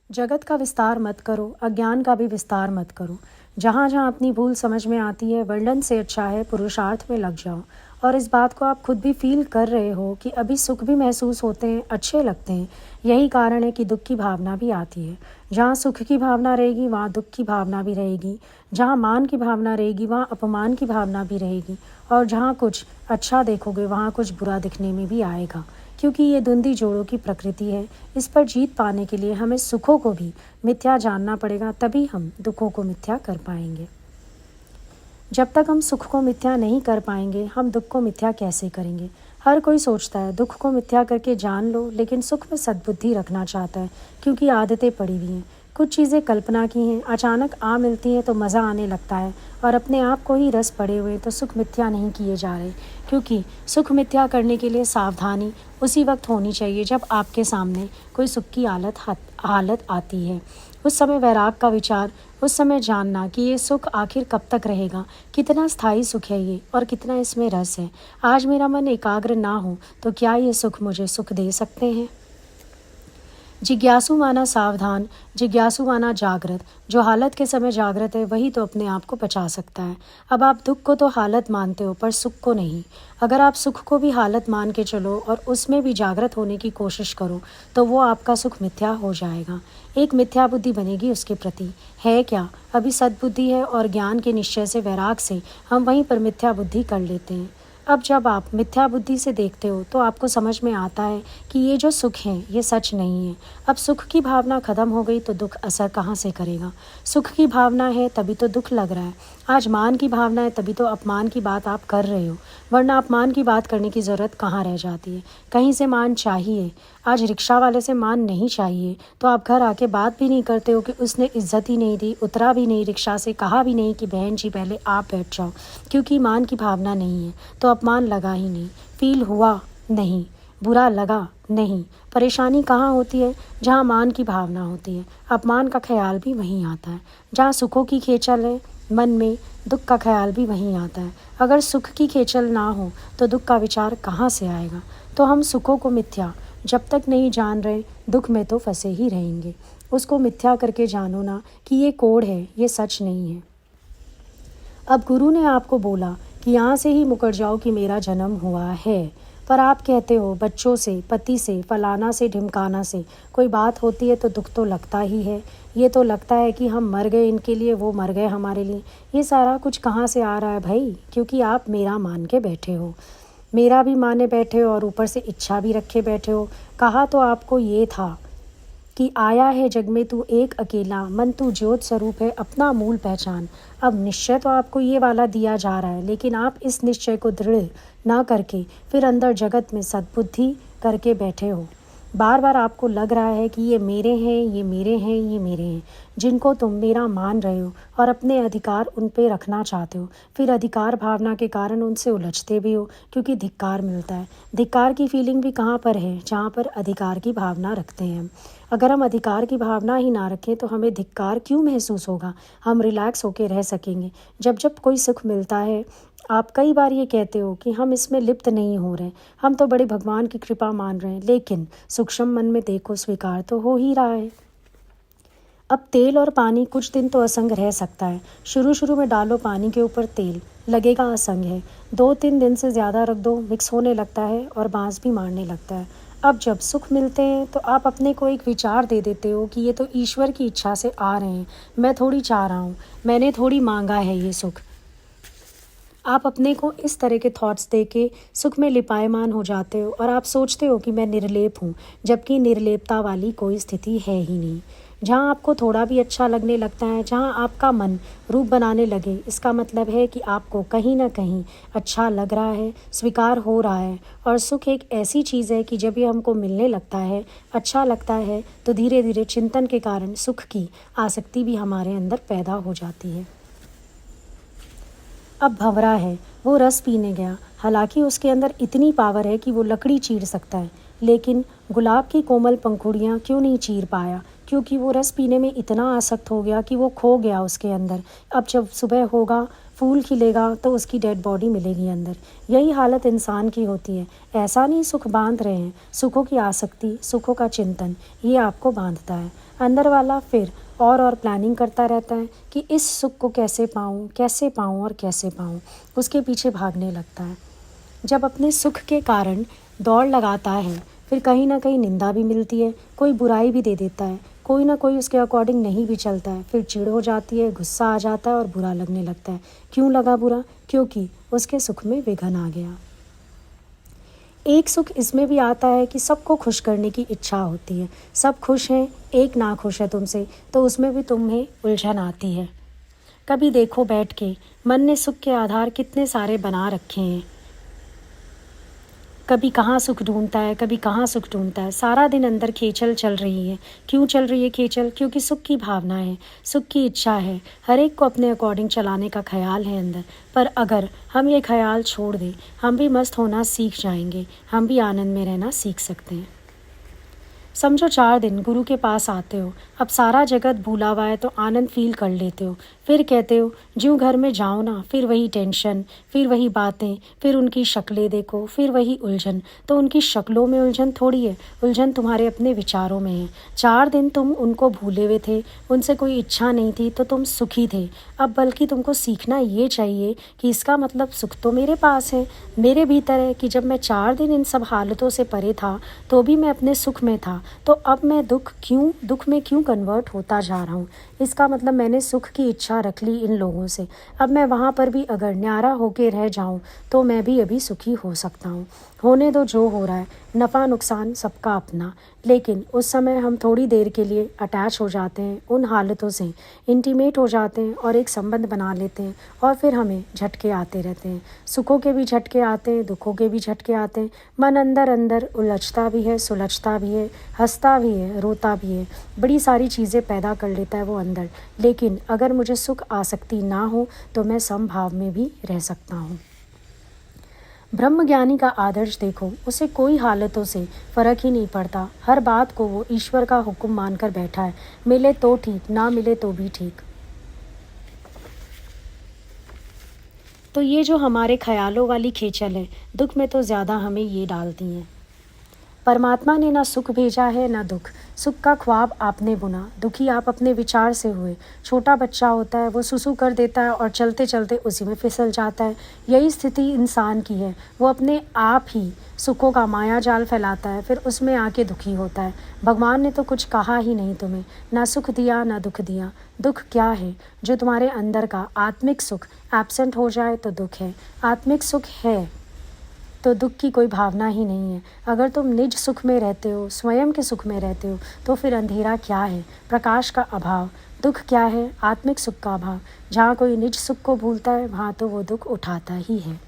जगत का विस्तार मत करो, अज्ञान का भी विस्तार मत करो। जहाँ जहाँ अपनी भूल समझ में आती है, वर्णन से अच्छा है पुरुषार्थ में लग जाओ। और इस बात को आप खुद भी फील कर रहे हो कि अभी सुख भी महसूस होते हैं, अच्छे लगते हैं। यही कारण है कि दुख की भावना भी आती है। जहाँ सुख की भावना रहेगी वहाँ दुख की भावना भी रहेगी। जहाँ मान की भावना रहेगी वहाँ अपमान की भावना भी रहेगी। और जहाँ कुछ अच्छा देखोगे वहाँ कुछ बुरा दिखने में भी आएगा, क्योंकि ये धुंधी जोड़ों की प्रकृति है। इस पर जीत पाने के लिए हमें सुखों को भी मिथ्या जानना पड़ेगा, तभी हम दुखों को मिथ्या कर पाएंगे। जब तक हम सुख को मिथ्या नहीं कर पाएंगे, हम दुख को मिथ्या कैसे करेंगे। हर कोई सोचता है दुख को मिथ्या करके जान लो, लेकिन सुख में सद्बुद्धि रखना चाहता है, क्योंकि आदतें पड़ी हुई हैं। कुछ चीज़ें कल्पना की हैं, अचानक आ मिलती हैं तो मज़ा आने लगता है, और अपने आप को ही रस पड़े हुए तो सुख मिथ्या नहीं किए जा रहे। क्योंकि सुख मिथ्या करने के लिए सावधानी उसी वक्त होनी चाहिए जब आपके सामने कोई सुख की हालत आती है। उस समय वैराग का विचार, उस समय जानना कि ये सुख आखिर कब तक रहेगा, कितना स्थायी सुख है ये, और कितना इसमें रस है। आज मेरा मन एकाग्र ना हो तो क्या ये सुख मुझे सुख दे सकते हैं। जिज्ञासु माना सावधान, जिज्ञासु माना जागृत। जो हालत के समय जागृत है वही तो अपने आप को बचा सकता है। अब आप दुख को तो हालत मानते हो, पर सुख को नहीं। अगर आप सुख को भी हालत मान के चलो और उसमें भी जागृत होने की कोशिश करो, तो वो आपका सुख मिथ्या हो जाएगा। एक मिथ्या बुद्धि बनेगी उसके प्रति। है क्या? अभी सद्बुद्धि है, और ज्ञान के निश्चय से, वैराग से हम वहीं पर मिथ्या बुद्धि कर लेते हैं। अब जब आप मिथ्या बुद्धि से देखते हो तो आपको समझ में आता है कि ये जो सुख है ये सच नहीं है। अब सुख की भावना खत्म हो गई तो दुख असर कहाँ से करेगा। सुख की भावना है तभी तो दुख लग रहा है। आज मान की भावना है तभी तो अपमान की बात आप कर रहे हो, वरना अपमान की बात करने की ज़रूरत कहाँ रह जाती है। कहीं से मान चाहिए। आज रिक्शा वाले से मान नहीं चाहिए तो आप घर आके बात भी नहीं करते हो कि उसने इज्जत ही नहीं दी, उतरा भी नहीं रिक्शा से, कहा भी नहीं कि बहन जी पहले आप बैठ जाओ, क्योंकि मान की भावना नहीं है। तो अपमान लगा ही नहीं, फील हुआ नहीं, बुरा लगा नहीं। परेशानी कहाँ होती है? जहाँ मान की भावना होती है। अपमान का ख्याल भी वहीं आता है। जहाँ सुखों की खेचल है मन में, दुख का ख्याल भी वहीं आता है। अगर सुख की खेचल ना हो तो दुख का विचार कहाँ से आएगा। तो हम सुखों को मिथ्या जब तक नहीं जान रहे, दुख में तो फंसे ही रहेंगे। उसको मिथ्या करके जानो ना कि ये कोढ़ है, ये सच नहीं है। अब गुरु ने आपको बोला कि यहाँ से ही मुकर जाओ कि मेरा जन्म हुआ है, पर आप कहते हो बच्चों से, पति से, फलाना से, ढिमकाना से कोई बात होती है तो दुख तो लगता ही है। ये तो लगता है कि हम मर गए इनके लिए, वो मर गए हमारे लिए। ये सारा कुछ कहाँ से आ रहा है भाई? क्योंकि आप मेरा मान के बैठे हो, मेरा भी माने बैठे हो, और ऊपर से इच्छा भी रखे बैठे हो। कहा तो आपको ये था कि आया है जग में तू एक अकेला, मन तू ज्योत स्वरूप है, अपना मूल पहचान। अब निश्चय तो आपको ये वाला दिया जा रहा है, लेकिन आप इस निश्चय को दृढ़ ना करके फिर अंदर जगत में सद्बुद्धि करके बैठे हो। बार बार आपको लग रहा है कि ये मेरे हैं, ये मेरे हैं, ये मेरे हैं, जिनको तुम मेरा मान रहे हो और अपने अधिकार उन पे रखना चाहते हो। फिर अधिकार भावना के कारण उनसे उलझते भी हो, क्योंकि धिक्कार मिलता है। धिक्कार की फीलिंग भी कहाँ पर है? जहाँ पर अधिकार की भावना रखते हैं हम। अगर हम अधिकार की भावना ही ना रखें तो हमें धिक्कार क्यों महसूस होगा? हम रिलैक्स होकर रह सकेंगे। जब जब कोई सुख मिलता है, आप कई बार ये कहते हो कि हम इसमें लिप्त नहीं हो रहे, हम तो बड़े भगवान की कृपा मान रहे हैं, लेकिन सूक्ष्म मन में देखो स्वीकार तो हो ही रहा है। अब तेल और पानी कुछ दिन तो असंग रह सकता है। शुरू शुरू में डालो पानी के ऊपर तेल, लगेगा असंग है। 2-3 दिन से ज़्यादा रख दो, मिक्स होने लगता है और बांस भी मारने लगता है। अब जब सुख मिलते हैं तो आप अपने को एक विचार दे देते हो कि ये तो ईश्वर की इच्छा से आ रहे हैं, मैं थोड़ी चाह रहा हूँ, मैंने थोड़ी मांगा है ये सुख। आप अपने को इस तरह के थॉट्स दे के सुख में लिपायमान हो जाते हो, और आप सोचते हो कि मैं निर्लेप हूँ, जबकि निर्लेपता वाली कोई स्थिति है ही नहीं। जहाँ आपको थोड़ा भी अच्छा लगने लगता है, जहाँ आपका मन रूप बनाने लगे, इसका मतलब है कि आपको कहीं ना कहीं अच्छा लग रहा है, स्वीकार हो रहा है। और सुख एक ऐसी चीज़ है कि जब ये हमको मिलने लगता है, अच्छा लगता है, तो धीरे धीरे चिंतन के कारण सुख की आसक्ति भी हमारे अंदर पैदा हो जाती है। अब भंवरा है, वो रस पीने गया। हालांकि उसके अंदर इतनी पावर है कि वो लकड़ी चीर सकता है, लेकिन गुलाब की कोमल पंखुड़ियाँ क्यों नहीं चीर पाया? क्योंकि वो रस पीने में इतना आसक्त हो गया कि वो खो गया उसके अंदर। अब जब सुबह होगा फूल खिलेगा तो उसकी डेड बॉडी मिलेगी अंदर। यही हालत इंसान की होती है। ऐसा नहीं सुख बांध रहे हैं, सुखों की आसक्ति, सुखों का चिंतन, ये आपको बांधता है। अंदर वाला फिर और प्लानिंग करता रहता है कि इस सुख को कैसे पाऊँ, कैसे पाऊँ और कैसे पाऊँ, उसके पीछे भागने लगता है। जब अपने सुख के कारण दौड़ लगाता है, फिर कहीं ना कहीं निंदा भी मिलती है, कोई बुराई भी दे देता है, कोई ना कोई उसके अकॉर्डिंग नहीं भी चलता है, फिर चिढ़ हो जाती है, गुस्सा आ जाता है और बुरा लगने लगता है। क्यों लगा बुरा? क्योंकि उसके सुख में विघन आ गया। एक सुख इसमें भी आता है कि सबको खुश करने की इच्छा होती है, सब खुश हैं, एक ना खुश है तुमसे, तो उसमें भी तुम्हें उलझन आती है। कभी देखो बैठ के, मन ने सुख के आधार कितने सारे बना रखे हैं, कभी कहाँ सुख ढूंढता है, कभी कहाँ सुख ढूंढता है। सारा दिन अंदर खेचल चल रही है। क्यों चल रही है खेचल? क्योंकि सुख की भावना है, सुख की इच्छा है, हर एक को अपने अकॉर्डिंग चलाने का ख्याल है अंदर। पर अगर हम ये ख्याल छोड़ दें, हम भी मस्त होना सीख जाएंगे, हम भी आनंद में रहना सीख सकते हैं। समझो 4 दिन गुरु के पास आते हो, अब सारा जगत भूला हुआ है तो आनंद फील कर लेते हो, फिर कहते हो ज्यों घर में जाओ ना, फिर वही टेंशन, फिर वही बातें, फिर उनकी शक्लें देखो, फिर वही उलझन। तो उनकी शक्लों में उलझन थोड़ी है, उलझन तुम्हारे अपने विचारों में है। 4 दिन तुम उनको भूले हुए थे, उनसे कोई इच्छा नहीं थी, तो तुम सुखी थे। अब बल्कि तुमको सीखना ये चाहिए कि इसका मतलब सुख तो मेरे पास है, मेरे भीतर है, कि जब मैं 4 दिन इन सब हालतों से परे था तो भी मैं अपने सुख में था, तो अब मैं दुख में क्यों कन्वर्ट होता जा रहा हूँ? इसका मतलब मैंने सुख की इच्छा रख ली इन लोगों से। अब मैं वहाँ पर भी अगर न्यारा होके रह जाऊँ तो मैं भी अभी सुखी हो सकता हूँ। होने दो जो हो रहा है, नफ़ा नुकसान सबका अपना। लेकिन उस समय हम थोड़ी देर के लिए अटैच हो जाते हैं उन हालतों से, इंटीमेट हो जाते हैं और एक संबंध बना लेते हैं, और फिर हमें झटके आते रहते हैं। सुखों के भी झटके आते हैं, दुखों के भी झटके आते हैं। मन अंदर अंदर उलझता भी है, सुलझता भी है, हंसता भी है, रोता भी है, बड़ी सारी चीज़ें पैदा कर लेता है वो अंदर। लेकिन अगर मुझे सुख आसक्ति ना हो तो मैं समभाव में भी रह सकता हूँ। ब्रह्मज्ञानी का आदर्श देखो, उसे कोई हालतों से फ़र्क ही नहीं पड़ता, हर बात को वो ईश्वर का हुक्म मानकर बैठा है। मिले तो ठीक, ना मिले तो भी ठीक। तो ये जो हमारे ख्यालों वाली खेचल है, दुख में तो ज़्यादा हमें ये डालती हैं। परमात्मा ने ना सुख भेजा है ना दुख, सुख का ख्वाब आपने बुना, दुखी आप अपने विचार से हुए। छोटा बच्चा होता है, वो सुसु कर देता है और चलते चलते उसी में फिसल जाता है। यही स्थिति इंसान की है, वो अपने आप ही सुखों का माया जाल फैलाता है, फिर उसमें आके दुखी होता है। भगवान ने तो कुछ कहा ही नहीं तुम्हें, ना सुख दिया ना दुख दिया। दुख क्या है? जो तुम्हारे अंदर का आत्मिक सुख एब्सेंट हो जाए तो दुख है, आत्मिक सुख है तो दुख की कोई भावना ही नहीं है। अगर तुम निज सुख में रहते हो, स्वयं के सुख में रहते हो, तो फिर अंधेरा क्या है? प्रकाश का अभाव। दुख क्या है? आत्मिक सुख का अभाव। जहाँ कोई निज सुख को भूलता है, वहाँ तो वो दुख उठाता ही है।